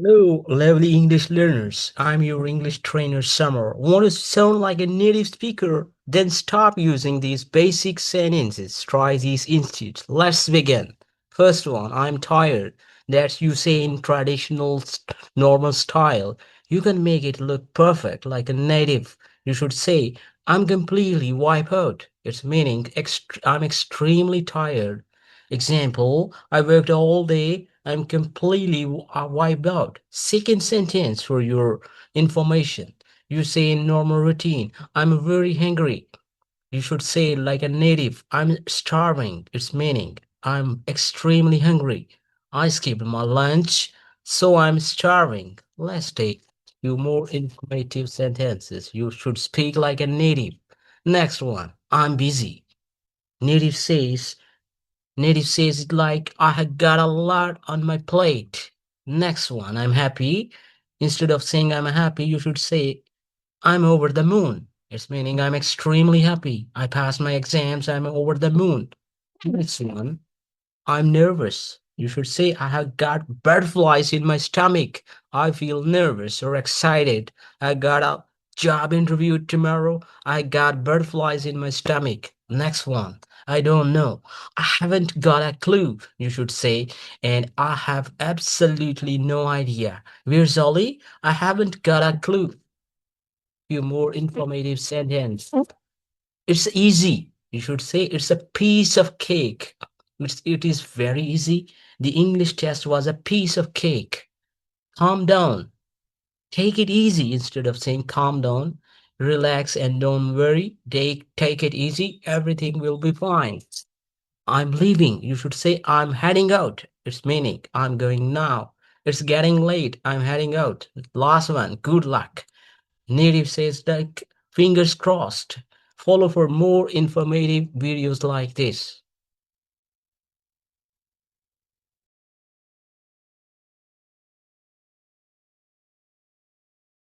Hello, lovely English learners. I'm your English trainer, Summer. Want to sound like a native speaker? Then stop using these basic sentences. Try these instead. Let's begin. First one, I'm tired. That you say in traditional, normal style. You can make it look perfect like a native. You should say, I'm completely wiped out. Its meaning, I'm extremely tired. Example, I worked all day. I'm completely wiped out. Second sentence for your information. You say in normal routine, I'm very hungry. You should say like a native, I'm starving. Its meaning, I'm extremely hungry. I skipped my lunch, so I'm starving. Let's take few more informative sentences. You should speak like a native. Next one, I'm busy. Native says, Native says it like I have got a lot on my plate. Next one, I'm happy. Instead of saying I'm happy, you should say I'm over the moon. It's meaning I'm extremely happy. I passed my exams, I'm over the moon. Next one, I'm nervous. You should say, I have got butterflies in my stomach. I feel nervous or excited. I got a job interview tomorrow. I got butterflies in my stomach. Next one, I don't know. I haven't got a clue, you should say. And I have absolutely no idea. Where's Ollie? I haven't got a clue. Few more informative sentence. It's easy. You should say it's a piece of cake. It is very easy. The English test was a piece of cake. Calm down. Take it easy instead of saying calm down. Relax and don't worry. Take it easy. Everything will be fine. I'm leaving. You should say I'm heading out. It's meaning I'm going now. It's getting late. I'm heading out. Last one. Good luck. Native says like fingers crossed. Follow for more informative videos like this.